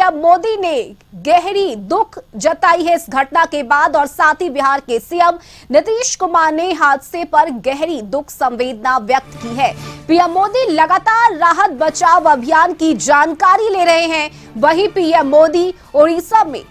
PM Modi ने गहरी दुख जताई है इस घटना के बाद और साथ ही बिहार के सीएम नीतीश कुमार ने हादसे पर गहरी दुख संवेदना व्यक्त की है। पीएम मोदी लगातार राहत बचाव अभियान की जानकारी ले रहे हैं। वहीं पीएम मोदी ओडिशा में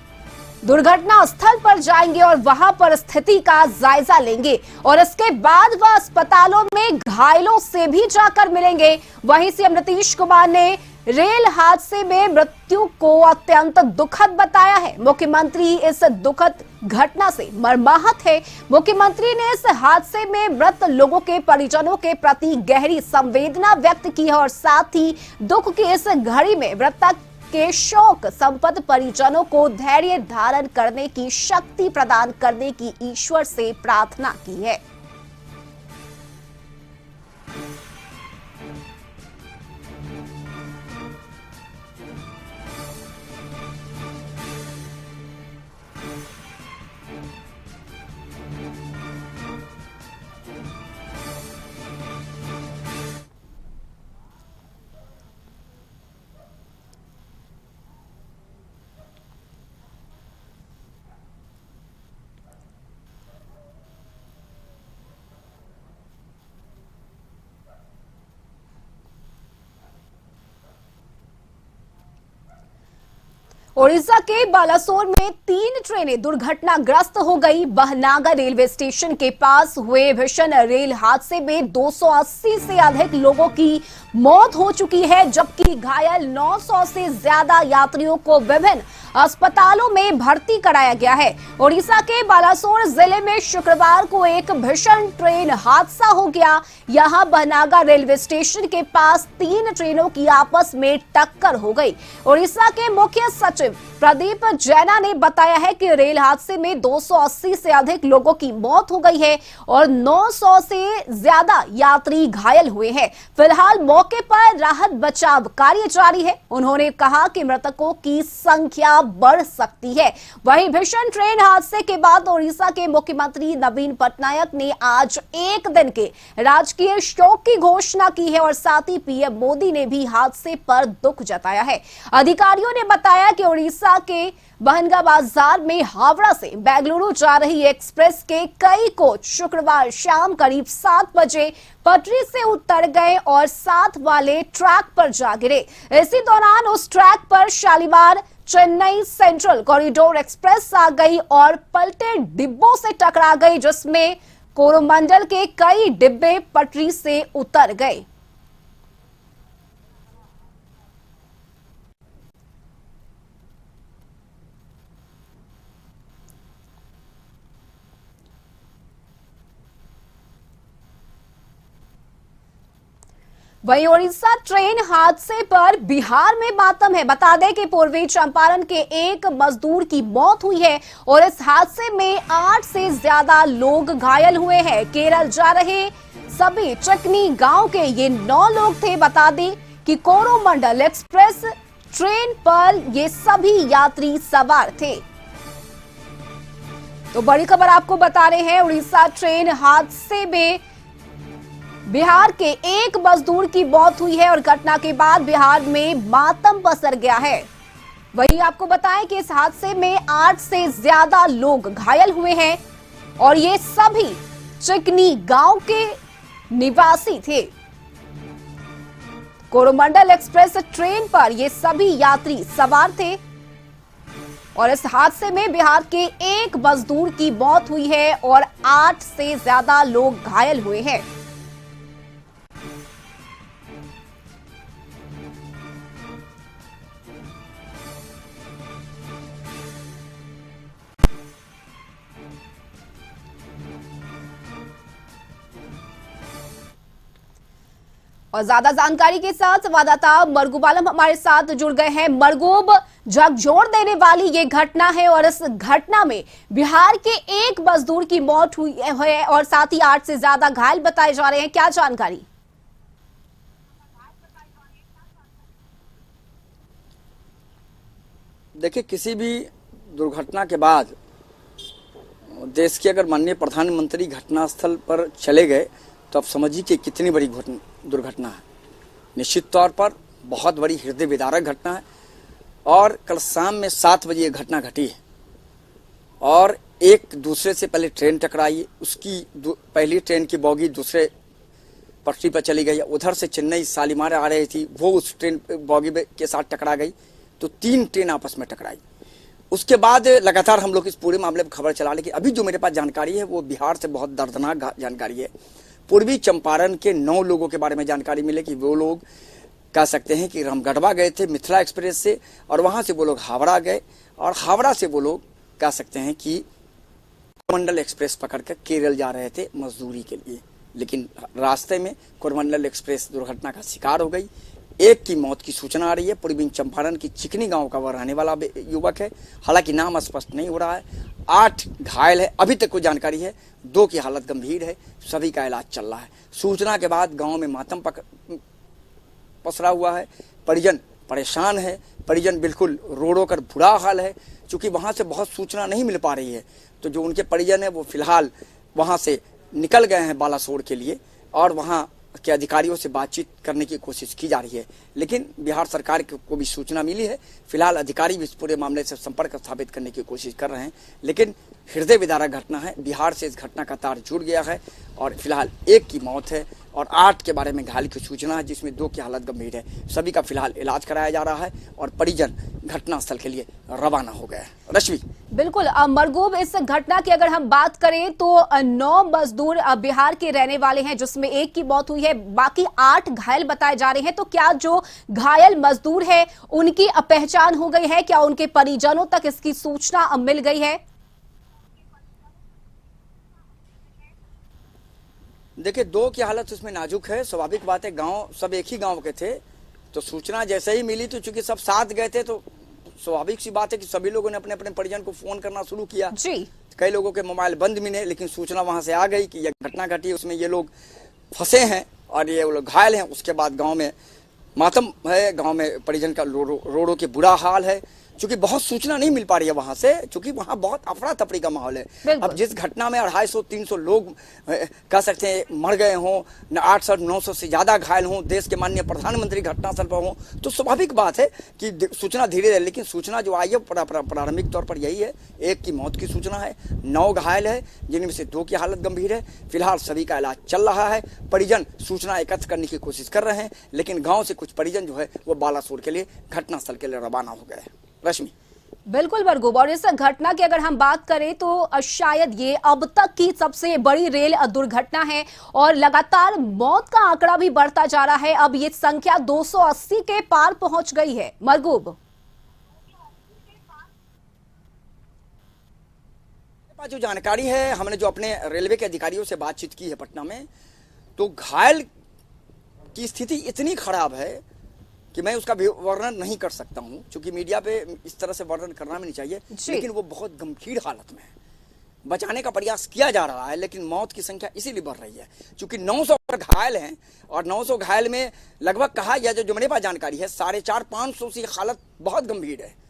दुर्घटना स्थल पर जाएंगे और वहां पर स्थिति का जायजा लेंगे और इसके बाद वह अस्पतालों में घायलों से भी जाकर मिलेंगे। वहीं सीएम नीतीश कुमार ने रेल हादसे में मृत्यु को अत्यंत दुखद बताया है। मुख्यमंत्री इस दुखद घटना से मर्माहत है। मुख्यमंत्री ने इस हादसे में मृत लोगों के परिजनों के प्रति गहरी संवेदना व्यक्त की है और साथ ही दुख की इस घड़ी में मृतक के शोक संपन्न परिजनों को धैर्य धारण करने की शक्ति प्रदान करने की ईश्वर से प्रार्थना की है। ओडिशा के बालासोर में 3 ट्रेनें दुर्घटनाग्रस्त हो गई। बहनागा रेलवे स्टेशन के पास हुए भीषण रेल हादसे में 280 से अधिक लोगों की मौत हो चुकी है, जबकि घायल 900 से ज्यादा यात्रियों को विभिन्न अस्पतालों में भर्ती कराया गया है। ओडिशा के बालासोर जिले में शुक्रवार को एक भीषण ट्रेन हादसा हो गया। यहां बहनागा रेलवे स्टेशन के पास 3 ट्रेनों की आपस में टक्कर हो गई। ओडिशा के मुख्य सचिव प्रदीप जैना ने बताया है कि रेल हादसे में 280 से अधिक लोगों की मौत हो गई है और 900 से ज्यादा यात्री घायल हुए हैं। फिलहाल मौके पर राहत बचाव कार्य जारी है। उन्होंने कहा कि मृतकों की संख्या बढ़ सकती है। वहीं भीषण ट्रेन हादसे के बाद ओडिशा के मुख्यमंत्री नवीन पटनायक ने आज एक दिन के राजकीय शोक की घोषणा की है और साथ ही पीएम मोदी ने भी हादसे पर दुख जताया है। अधिकारियों ने बताया कि ओडिशा के बहनगा बाजार में हावड़ा से बेंगलुरु जा रही एक्सप्रेस के कई कोच शुक्रवार शाम करीब 7 बजे पटरी से उतर गए और साथ वाले ट्रैक पर जा गिरे। इसी दौरान उस ट्रैक पर Shalimar Chennai central corridor express आ गई और पलटे डिब्बों से टकरा गई, जिसमें कोरोमंडल के कई डिब्बे पटरी से उतर गए। वहीं ओडिशा ट्रेन हादसे पर बिहार में मातम है। बता दें कि पूर्वी चंपारण के एक मजदूर की मौत हुई है और इस हादसे में 8 से ज्यादा लोग घायल हुए हैं। केरल जा रहे सभी चकनी गांव के ये 9 लोग थे। बता दें कि कोरोमंडल एक्सप्रेस ट्रेन पर ये सभी यात्री सवार थे। तो बड़ी खबर आपको बता रहे हैं, उड़ीसा ट्रेन हादसे में बिहार के एक मजदूर की मौत हुई है और घटना के बाद बिहार में मातम पसर गया है। वहीं आपको बताएं कि इस हादसे में 8 से ज्यादा लोग घायल हुए हैं और ये सभी चिकनी गांव के निवासी थे। कोरोमंडल एक्सप्रेस ट्रेन पर ये सभी यात्री सवार थे और इस हादसे में बिहार के एक मजदूर की मौत हुई है और 8 से ज्यादा लोग घायल हुए हैं। और ज्यादा जानकारी के साथ संवाददाता मरगूब आलम हमारे साथ जुड़ गए हैं। मरगूब, झकझोर देने वाली ये घटना है और इस घटना में बिहार के एक मजदूर की मौत हुई है और साथ ही 8 से ज्यादा घायल बताए जा रहे हैं, क्या जानकारी? देखिए, किसी भी दुर्घटना के बाद देश के अगर माननीय प्रधानमंत्री घटनास्थल पर चले गए तो आप समझिए कि कितनी बड़ी दुर्घटना है। निश्चित तौर पर बहुत बड़ी हृदय विदारक घटना है। और कल शाम में 7 बजे ये घटना घटी है और एक दूसरे से पहले ट्रेन टकराई, उसकी पहली ट्रेन की बोगी दूसरे पटरी पर चली गई, उधर से चेन्नई शालीमार आ रही थी, वो उस ट्रेन बोगी के साथ टकरा गई, तो 3 ट्रेन आपस में टकराई। उसके बाद लगातार हम लोग इस पूरे मामले पर खबर चला, लेकिन अभी जो मेरे पास जानकारी है वो बिहार से बहुत दर्दनाक जानकारी है। पूर्वी चंपारण के 9 लोगों के बारे में जानकारी मिले कि वो लोग कह सकते हैं कि रामगढ़वा गए थे मिथिला एक्सप्रेस से, और वहां से वो लोग हावड़ा गए, और हावड़ा से वो लोग कह सकते हैं कि कोरमंडल एक्सप्रेस पकड़कर केरल जा रहे थे मजदूरी के लिए, लेकिन रास्ते में कोरमंडल एक्सप्रेस दुर्घटना का शिकार हो गई। एक की मौत की सूचना आ रही है, पूर्वी चंपारण की चिकनी गांव का वह रहने वाला युवक है, हालांकि नाम स्पष्ट नहीं हो रहा है। 8 घायल है, अभी तक कोई जानकारी है, 2 की हालत गंभीर है, सभी का इलाज चल रहा है। सूचना के बाद गांव में मातम पसरा हुआ है, परिजन परेशान है, परिजन बिल्कुल रो कर बुरा हाल है, चूंकि वहां से बहुत सूचना नहीं मिल पा रही है, तो जो उनके परिजन है वो फिलहाल वहां से निकल गए हैं बालासोर के लिए, और वहां के अधिकारियों से बातचीत करने की कोशिश की जा रही है। लेकिन बिहार सरकार को भी सूचना मिली है, फिलहाल अधिकारी भी इस पूरे मामले से संपर्क स्थापित करने की कोशिश कर रहे हैं, लेकिन हृदय विदारक घटना है। बिहार से इस घटना का तार जुड़ गया है और फिलहाल 1 की मौत है और 8 के बारे में घायल की सूचना है, जिसमें 2 की हालत गंभीर है। सभी का फिलहाल इलाज कराया जा रहा है और परिजन घटनास्थल के लिए रवाना हो गए। रश्मि, बिल्कुल मरगूब, इस घटना की अगर हम बात करें तो 9 मजदूर बिहार के रहने वाले हैं, जिसमें 1 की मौत हुई है, बाकी 8 घायल बताए जा रहे हैं। तो क्या जो घायल मजदूर है उनकी पहचान हो गई है? क्या उनके परिजनों तक इसकी सूचना मिल गई है? देखिए, 2 की हालत उसमें नाजुक है, स्वाभाविक बात है, गांव सब एक ही गांव के थे, तो सूचना जैसे ही मिली तो चूंकि सब साथ गए थे, तो स्वाभाविक सी बात है कि सभी लोगों ने अपने अपने परिजन को फोन करना शुरू किया जी। कई लोगों के मोबाइल बंद मिले, लेकिन सूचना वहां से आ गई कि यह घटना घटी, उसमें ये लोग फंसे हैं और ये लोग घायल हैं। उसके बाद गांव में मातम है, गांव में परिजन का रो रो के बुरा हाल है, क्योंकि बहुत सूचना नहीं मिल पा रही है वहां से, क्योंकि वहां बहुत अफरा तफरी का माहौल है। अब जिस घटना में 250-300 लोग कह सकते हैं मर गए हों, 800-900 से ज्यादा घायल हों, देश के माननीय प्रधानमंत्री घटनास्थल पर हों, तो स्वाभाविक बात है कि सूचना धीरे धीरे, लेकिन सूचना जो आई है प्रारंभिक तौर पर यही है, 1 की मौत की सूचना है, 9 घायल है, जिनमें से 2 की हालत गंभीर है। फिलहाल सभी का इलाज चल रहा है, परिजन सूचना एकत्र करने की कोशिश कर रहे हैं, लेकिन गाँव से कुछ परिजन जो है वो बालासोर के लिए घटनास्थल के लिए रवाना हो गए। रश्मि, बिल्कुल मरगूब, और इस घटना की अगर हम बात करें तो शायद ये अब तक की सबसे बड़ी रेल दुर्घटना है और लगातार मौत का आंकड़ा भी बढ़ता जा रहा है। अब ये संख्या 280 के पार पहुंच गई है। मरगूब, जो जानकारी है, हमने जो अपने रेलवे के अधिकारियों से बातचीत की है पटना में, तो घायल की स्थिति इतनी खराब है कि मैं उसका वर्णन नहीं कर सकता हूं, क्योंकि मीडिया पे इस तरह से वर्णन करना भी नहीं चाहिए, लेकिन वो बहुत गंभीर हालत में है। बचाने का प्रयास किया जा रहा है, लेकिन मौत की संख्या इसीलिए बढ़ रही है क्योंकि 900 घायल हैं, और 900 घायल में लगभग कहा गया, जो मेरे पास जानकारी है, 450-500 की हालत बहुत गंभीर है।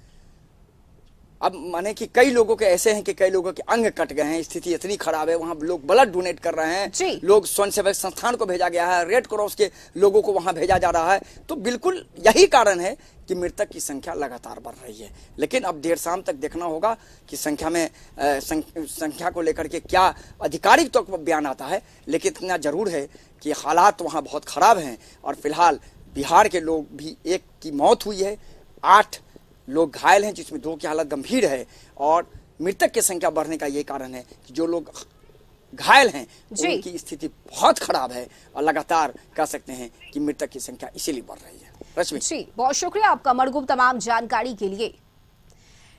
अब माने कि कई लोगों के ऐसे हैं कि कई लोगों के अंग कट गए हैं, स्थिति इतनी खराब है, वहां लोग ब्लड डोनेट कर रहे हैं, लोग स्वयंसेवक संस्थान को भेजा गया है, रेड क्रॉस के लोगों को वहां भेजा जा रहा है। तो बिल्कुल यही कारण है कि मृतक की संख्या लगातार बढ़ रही है, लेकिन अब देर शाम तक देखना होगा कि संख्या को लेकर के क्या आधिकारिक तौर पर बयान आता है। लेकिन इतना जरूर है कि हालात वहां बहुत खराब हैं और फिलहाल बिहार के लोग भी, 1 की मौत हुई है, 8 लोग घायल हैं, जिसमें 2 की हालत गंभीर है, और मृतक की संख्या बढ़ने का ये कारण है कि जो लोग घायल हैं उनकी स्थिति बहुत खराब है और लगातार कह सकते हैं कि मृतक की संख्या इसीलिए बढ़ रही है। रश्मि जी, बहुत शुक्रिया आपका मरगूब तमाम जानकारी के लिए।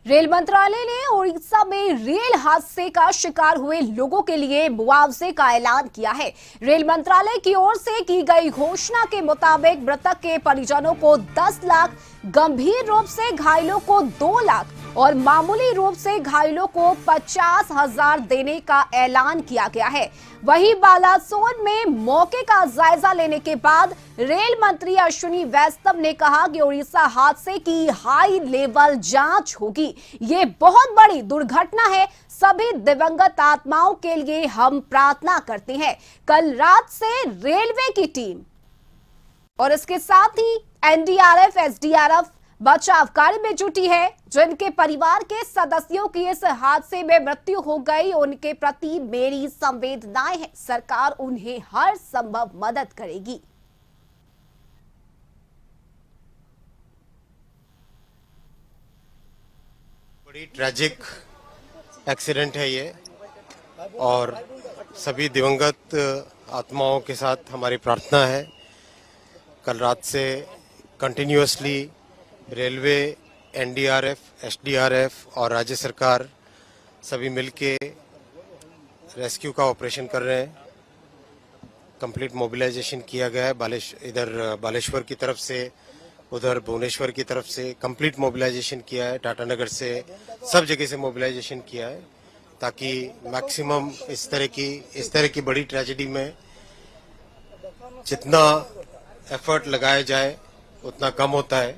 रेल मंत्रालय ने उड़ीसा में रेल हादसे का शिकार हुए लोगों के लिए मुआवजे का ऐलान किया है। रेल मंत्रालय की ओर से की गई घोषणा के मुताबिक मृतक के परिजनों को 10 लाख, गंभीर रूप से घायलों को 2 लाख और मामूली रूप से घायलों को 50,000 देने का ऐलान किया गया है। वहीं बालासोर में मौके का जायजा लेने के बाद रेल मंत्री अश्विनी वैष्णव ने कहा कि उड़ीसा हादसे की हाई लेवल जांच होगी। ये बहुत बड़ी दुर्घटना है, सभी दिवंगत आत्माओं के लिए हम प्रार्थना करते हैं। कल रात से रेलवे की टीम और इसके साथ ही एनडीआरएफ, एसडीआरएफ, बचाव कार्य में जुटी है। जिनके परिवार के सदस्यों की इस हादसे में मृत्यु हो गई, उनके प्रति मेरी संवेदनाएं हैं। सरकार उन्हें हर संभव मदद करेगी। बड़ी ट्रैजिक एक्सीडेंट है ये, और सभी दिवंगत आत्माओं के साथ हमारी प्रार्थना है। कल रात से कंटिन्यूअसली रेलवे, एनडीआरएफ, एसडीआरएफ और राज्य सरकार सभी मिलके रेस्क्यू का ऑपरेशन कर रहे हैं। कंप्लीट मोबिलाइजेशन किया गया है। इधर बालेश्वर की तरफ से, उधर भुवनेश्वर की तरफ से कंप्लीट मोबिलाइजेशन किया है। टाटानगर से, सब जगह से मोबिलाइजेशन किया है, ताकि मैक्सिमम इस तरह की बड़ी ट्रेजेडी में जितना एफर्ट लगाया जाए उतना कम होता है।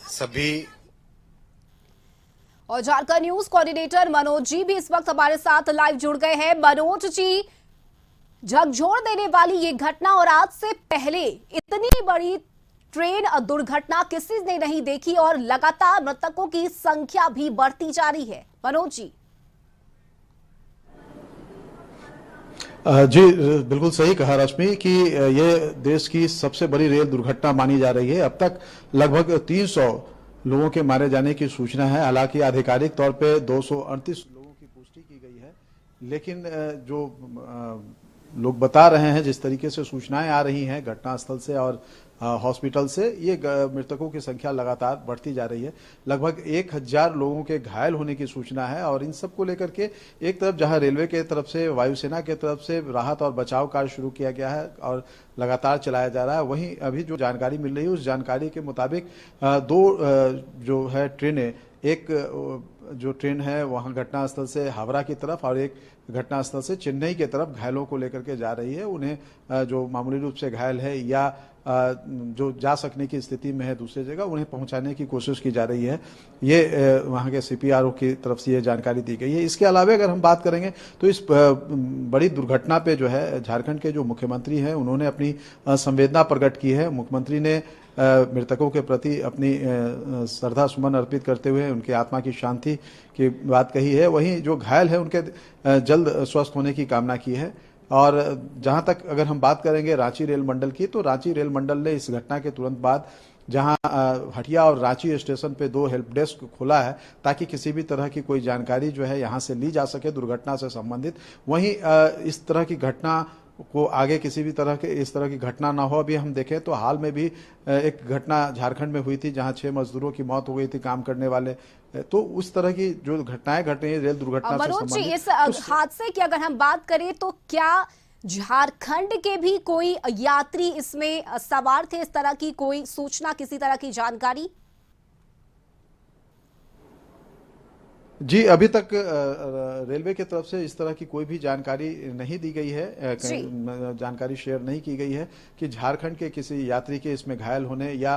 सभी और झारखंड न्यूज कोऑर्डिनेटर मनोज जी भी इस वक्त हमारे साथ लाइव जुड़ गए हैं। मनोज जी, झकझोर देने वाली ये घटना, और आज से पहले इतनी बड़ी ट्रेन दुर्घटना किसी ने नहीं देखी, और लगातार मृतकों की संख्या भी बढ़ती जा रही है। मनोज जी। जी बिल्कुल सही कहा रश्मि कि ये देश की सबसे बड़ी रेल दुर्घटना मानी जा रही है। अब तक लगभग 300 लोगों के मारे जाने की सूचना है। हालांकि आधिकारिक तौर पे 238 लोगों की पुष्टि की गई है, लेकिन जो लोग बता रहे हैं, जिस तरीके से सूचनाएं आ रही हैं घटनास्थल से और हॉस्पिटल से, ये मृतकों की संख्या लगातार बढ़ती जा रही है। लगभग 1000 लोगों के घायल होने की सूचना है। और इन सब को लेकर के एक तरफ जहां रेलवे के तरफ से, वायुसेना के तरफ से राहत और बचाव कार्य शुरू किया गया है और लगातार चलाया जा रहा है, वहीं अभी जो जानकारी मिल रही है उस जानकारी के मुताबिक 2 जो है ट्रेनें, एक जो ट्रेन है वहां घटनास्थल से हावड़ा की तरफ और एक घटनास्थल से चेन्नई की तरफ घायलों को लेकर के जा रही है। उन्हें जो मामूली रूप से घायल है या जो जा सकने की स्थिति में है दूसरी जगह, उन्हें पहुंचाने की कोशिश की जा रही है। ये वहां के सीपीआरओ की तरफ से ये जानकारी दी गई है। इसके अलावा अगर हम बात करेंगे तो इस बड़ी दुर्घटना पे जो है झारखंड के जो मुख्यमंत्री हैं उन्होंने अपनी संवेदना प्रकट की है। मुख्यमंत्री ने मृतकों के प्रति अपनी श्रद्धा सुमन अर्पित करते हुए उनकी आत्मा की शांति की बात कही है। वहीं जो घायल है उनके जल्द स्वस्थ होने की कामना की है। और जहां तक अगर हम बात करेंगे रांची रेल मंडल की, तो रांची रेल मंडल ने इस घटना के तुरंत बाद जहां हटिया और रांची स्टेशन पे 2 हेल्प डेस्क खोला है, ताकि किसी भी तरह की कोई जानकारी जो है यहां से ली जा सके दुर्घटना से संबंधित। वहीं इस तरह की घटना को आगे किसी भी तरह के इस तरह की घटना ना हो। अभी हम देखें तो हाल में भी एक घटना झारखंड में हुई थी जहां 6 मजदूरों की मौत हो गई थी, काम करने वाले। तो उस तरह की जो घटनाएं घट रही है रेल दुर्घटना से संबंधित, इस हादसे की अगर हम बात करें तो क्या झारखंड के भी कोई यात्री इसमें सवार थे? इस तरह की कोई सूचना, किसी तरह की जानकारी? जी अभी तक रेलवे की तरफ से इस तरह की कोई भी जानकारी नहीं दी गई है, जानकारी शेयर नहीं की गई है कि झारखंड के किसी यात्री के इसमें घायल होने या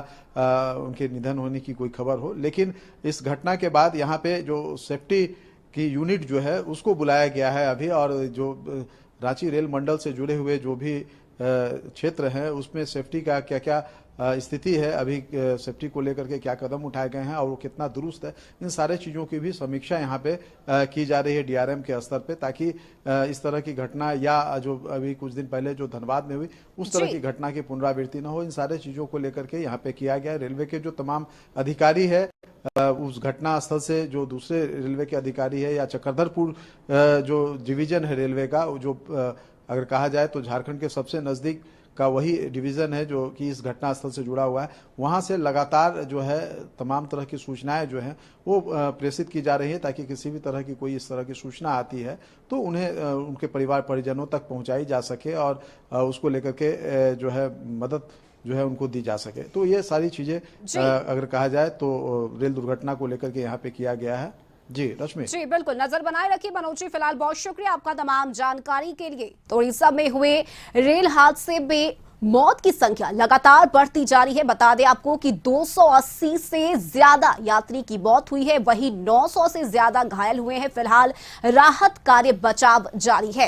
उनके निधन होने की कोई खबर हो। लेकिन इस घटना के बाद यहाँ पे जो सेफ्टी की यूनिट जो है उसको बुलाया गया है अभी, और जो रांची रेल मंडल से जुड़े हुए जो भी क्षेत्र हैं उसमें सेफ्टी का क्या क्या स्थिति है, अभी सेफ्टी को लेकर के क्या कदम उठाए गए हैं और वो कितना दुरुस्त है, इन सारे चीज़ों की भी समीक्षा यहाँ पे की जा रही है डीआरएम के स्तर पे, ताकि इस तरह की घटना या जो अभी कुछ दिन पहले जो धनबाद में हुई उस तरह की घटना की पुनरावृत्ति न हो, इन सारे चीज़ों को लेकर के यहाँ पे किया गया है। रेलवे के जो तमाम अधिकारी है उस घटना स्थल से जो दूसरे रेलवे के अधिकारी है या चक्रधरपुर जो डिवीजन है रेलवे का, जो अगर कहा जाए तो झारखंड के सबसे नज़दीक का वही डिवीज़न है जो कि इस घटना स्थल से जुड़ा हुआ है, वहाँ से लगातार जो है तमाम तरह की सूचनाएं जो हैं वो प्रेषित की जा रही है, ताकि किसी भी तरह की कोई इस तरह की सूचना आती है तो उन्हें उनके परिवार परिजनों तक पहुँचाई जा सके और उसको लेकर के जो है मदद जो है उनको दी जा सके। तो ये सारी चीज़ें अगर कहा जाए तो रेल दुर्घटना को लेकर के यहाँ पे किया गया है। जी रश्मि। जी बिल्कुल, नजर बनाए रखिए मनोज जी। फिलहाल बहुत शुक्रिया आपका तमाम जानकारी के लिए। तो उड़ीसा में हुए रेल हादसे में मौत की संख्या लगातार बढ़ती जा रही है। बता दें आपको कि 280 से ज्यादा यात्री की मौत हुई है, वहीं 900 से ज्यादा घायल हुए हैं। फिलहाल राहत कार्य, बचाव जारी है।